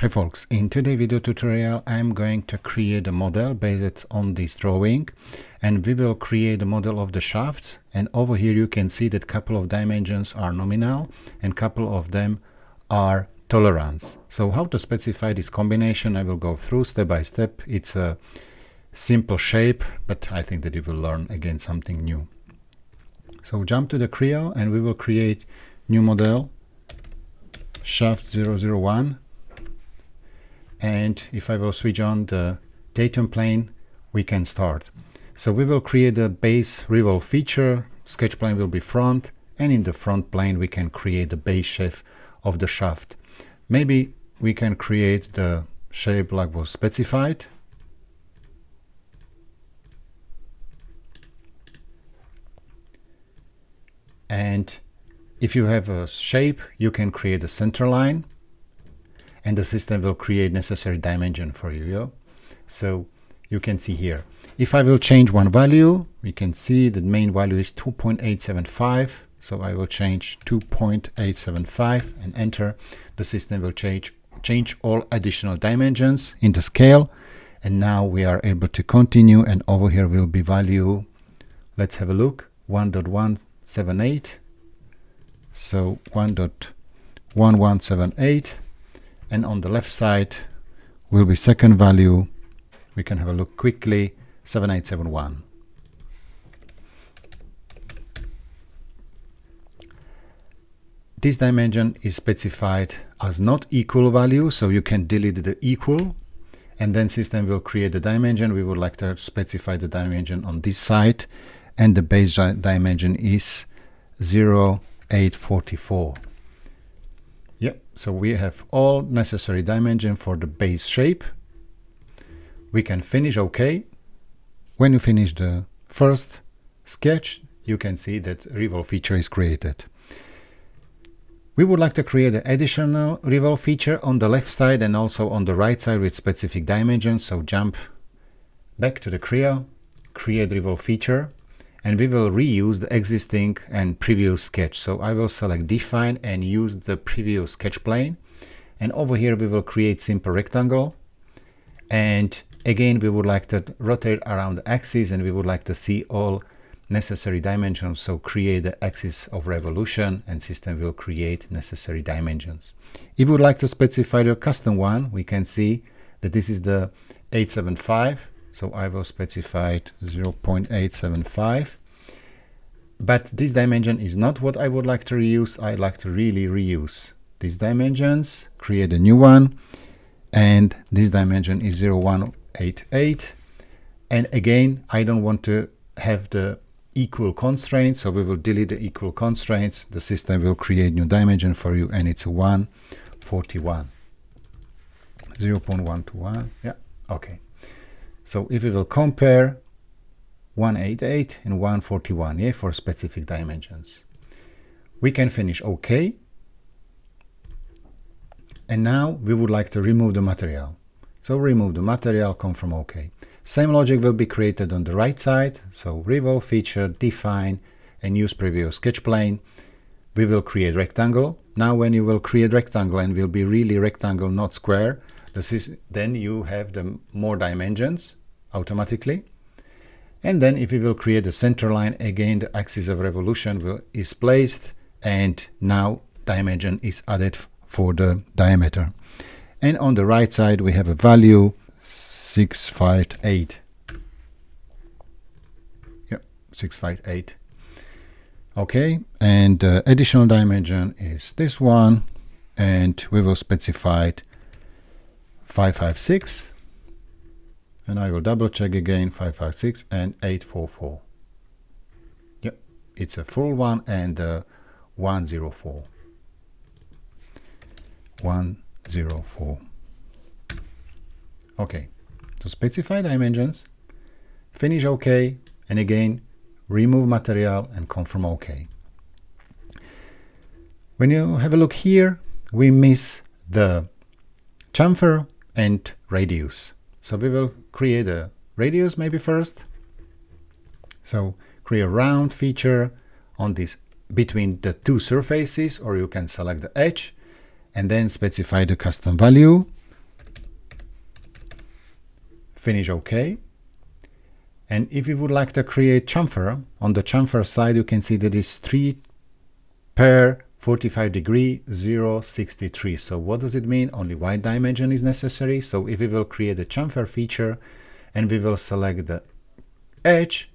Hi folks, in today's video tutorial I'm going to create a model based on this drawing, and we will create a model of the shaft. And over here you can see that couple of dimensions are nominal and couple of them are tolerance. So how to specify this combination I will go through step by step. It's a simple shape, but I think that you will learn again something new. So jump to the Creo and we will create new model shaft 001. And if I will switch on the datum plane, we can start. So we will create a base revolve feature, sketch plane will be front, and in the front plane we can create the base shape of the shaft. Maybe we can create the shape like was specified. And if you have a shape, you can create a center line, and the system will create necessary dimension for you. Yeah? So you can see here, if I will change one value, we can see the main value is 2.875. So I will change 2.875 and enter. The system will change all additional dimensions in the scale. And now we are able to continue, and over here will be value, let's have a look, 1.178. So 1.1178. And on the left side will be second value. We can have a look quickly, 7871. This dimension is specified as not equal value, so you can delete the equal, and then system will create the dimension. We would like to specify the dimension on this side, and the base dimension is 0.844. Yep, so we have all necessary dimension for the base shape. We can finish OK. When you finish the first sketch, you can see that revolve feature is created. We would like to create an additional revolve feature on the left side and also on the right side with specific dimensions. So jump back to the Creo, create revolve feature, and we will reuse the existing and previous sketch. So I will select define and use the previous sketch plane. And over here we will create simple rectangle. And again, we would like to rotate around the axis, and we would like to see all necessary dimensions. So create the axis of revolution, and system will create necessary dimensions. If we would like to specify the custom one, we can see that this is the 875. So I will specify it 0.875. But this dimension is not what I would like to reuse. I like to really reuse these dimensions, create a new one, and this dimension is 0.188. And again, I don't want to have the equal constraints, so we will delete the equal constraints. The system will create new dimension for you, and it's 141. 0.121. Yeah, okay. So if we will compare 188 and 141, yeah, for specific dimensions, we can finish OK. And now we would like to remove the material. So remove the material, confirm OK. Same logic will be created on the right side. So revolve feature, define, and use previous sketch plane. We will create rectangle. Now when you will create rectangle and will be really rectangle, not square, then you have the more dimensions automatically. And then if we will create a center line, again the axis of revolution is placed, and now dimension is added for the diameter. And on the right side we have a value 658. Yep, 658. Okay, and additional dimension is this one, and we will specify it 556. And I will double check again, 556 and 844. Yep, it's a full one, and 104. 104. Okay, so specify dimensions, finish OK, and again, remove material and confirm OK. When you have a look here, we miss the chamfer and radius. So we will create a radius maybe first. So create a round feature on this between the two surfaces, or you can select the edge and then specify the custom value. finish OK. And if you would like to create chamfer, on the chamfer side you can see that is 3 per 45 degree 0.63. So what does it mean? Only white dimension is necessary. So if we will create a chamfer feature and we will select the edge,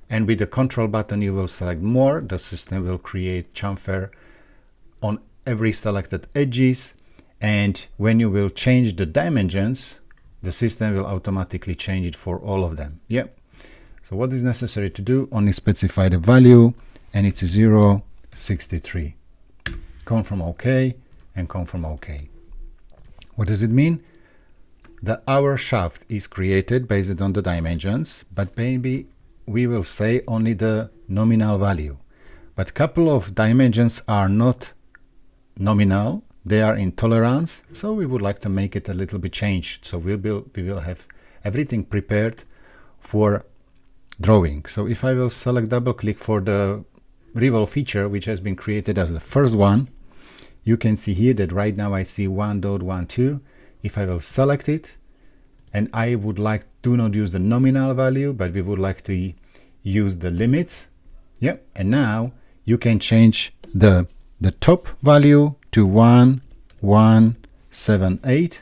and with the control button you will select more, the system will create chamfer on every selected edges. And when you will change the dimensions, the system will automatically change it for all of them. Yep. So what is necessary to do? Only specify the value, and it's 0.63. Confirm OK and confirm OK. What does it mean? That our shaft is created based on the dimensions, but maybe we will say only the nominal value. But couple of dimensions are not nominal, they are in tolerance, so we would like to make it a little bit changed. So we will have everything prepared for drawing. So if I will select double click for the revolve feature, which has been created as the first one, you can see here that right now I see 1.12. If I will select it, and I would like to not use the nominal value, but we would like to use the limits. Yep. And now you can change the top value to 1178,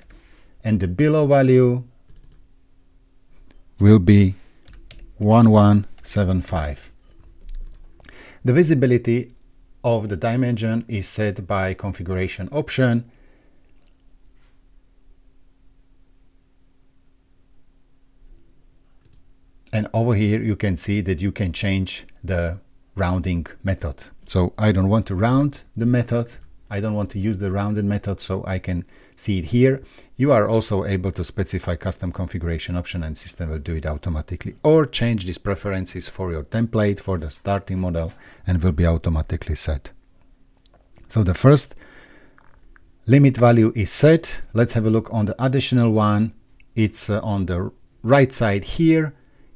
and the below value will be 1175. The visibility of the dimension is set by configuration option. And over here you can see that you can change the rounding method. So I don't want to round the method. I don't want to use the rounded method, so I can see it here. You are also able to specify custom configuration option, and system will do it automatically, or change these preferences for your template for the starting model and will be automatically set. So the first limit value is set. Let's have a look on the additional one. It's on the right side here.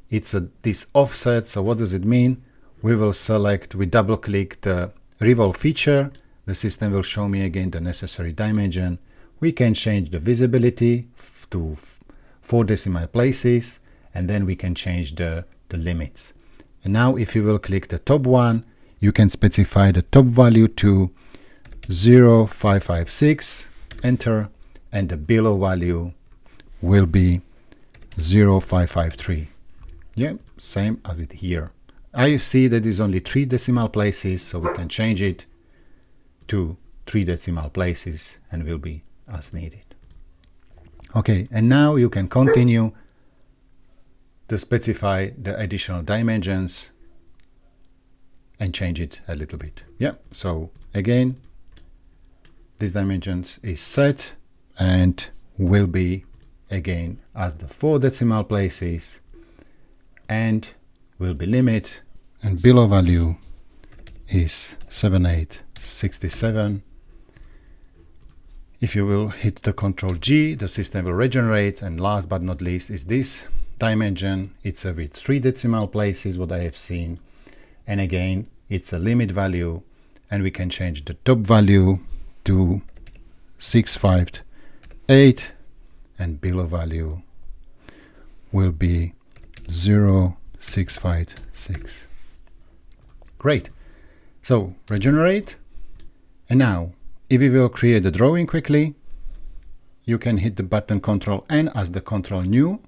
It's this offset. So what does it mean? We will select, we double click the revolve feature. The system will show me again the necessary dimension. We can change the visibility to 4 decimal places, and then we can change the limits. And now if you will click the top one, you can specify the top value to 0.556, enter, and the below value will be 0.553. Yeah, same as it here. I see that is only 3 decimal places, so we can change it to 3 decimal places and will be as needed. Okay, and now you can continue to specify the additional dimensions and change it a little bit. Yeah, so again, this dimensions is set and will be again as the 4 decimal places, and will be limit, and below value is 7867. If you will hit the Ctrl G, the system will regenerate, and last but not least is this dimension. It's with 3 decimal places, what I have seen, and again it's a limit value, and we can change the top value to 658, and below value will be 0.656. Great. So regenerate, and now if we will create a drawing quickly, you can hit the button Ctrl N as the Ctrl New.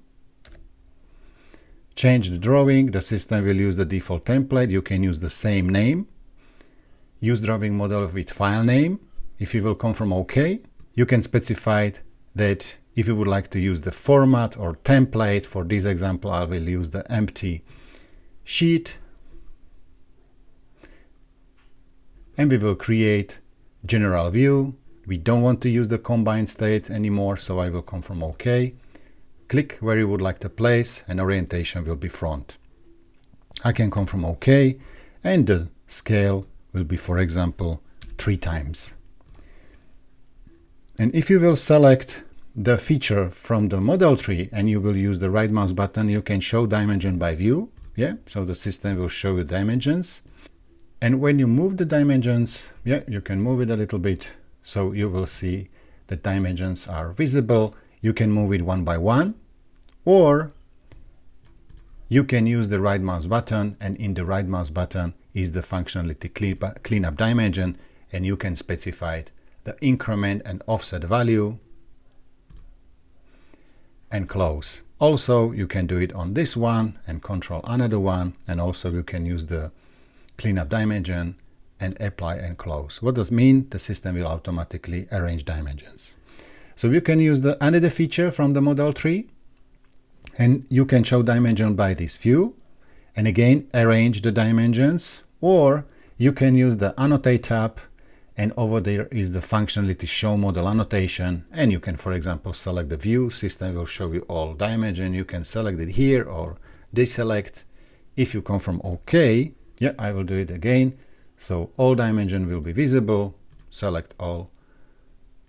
Change the drawing. The system will use the default template. You can use the same name. Use drawing model with file name. If you will confirm OK, you can specify that if you would like to use the format or template. For this example, I will use the empty sheet. And we will create general view. We don't want to use the combined state anymore, so I will confirm OK. Click where you would like to place, and orientation will be front. I can confirm OK, and the scale will be, for example, 3 times. And if you will select the feature from the model tree and you will use the right mouse button, you can show dimension by view. Yeah, so the system will show you dimensions. And when you move the dimensions, yeah, you can move it a little bit, so you will see the dimensions are visible. You can move it one by one, or you can use the right mouse button, and in the right mouse button is the functionality cleanup dimension, and you can specify the increment and offset value and close. Also, you can do it on this one and control another one, and also you can use the cleanup dimension and apply and close. What does it mean? The system will automatically arrange dimensions. So you can use the another feature from the model tree, and you can show dimension by this view, and again arrange the dimensions, or you can use the annotate tab, and over there is the functionality show model annotation, and you can, for example, select the view. System will show you all dimension. You can select it here or deselect. If you confirm OK, yeah, I will do it again. So all dimension will be visible. Select all,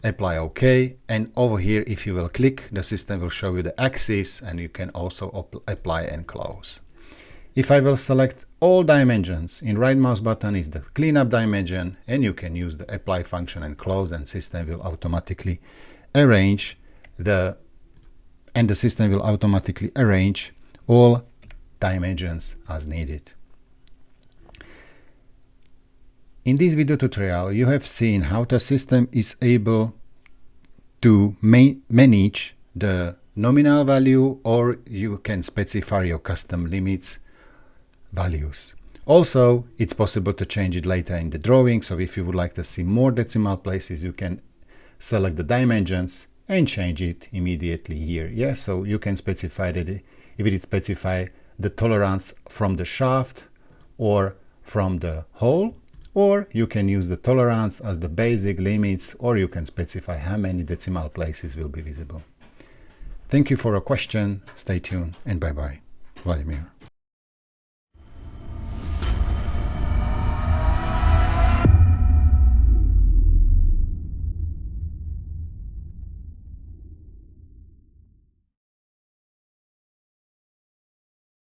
apply OK, and over here if you will click, the system will show you the axis, and you can also apply and close. If I will select all dimensions, in right mouse button is the cleanup dimension, and you can use the apply function and close, and system will automatically arrange the all dimensions as needed. In this video tutorial, you have seen how the system is able to manage the nominal value, or you can specify your custom limits values. Also, it's possible to change it later in the drawing. So if you would like to see more decimal places, you can select the dimensions and change it immediately here. Yeah, so you can specify that if it specify the tolerance from the shaft or from the hole, or you can use the tolerance as the basic limits, or you can specify how many decimal places will be visible. Thank you for a question. Stay tuned, and bye-bye. Vladimir.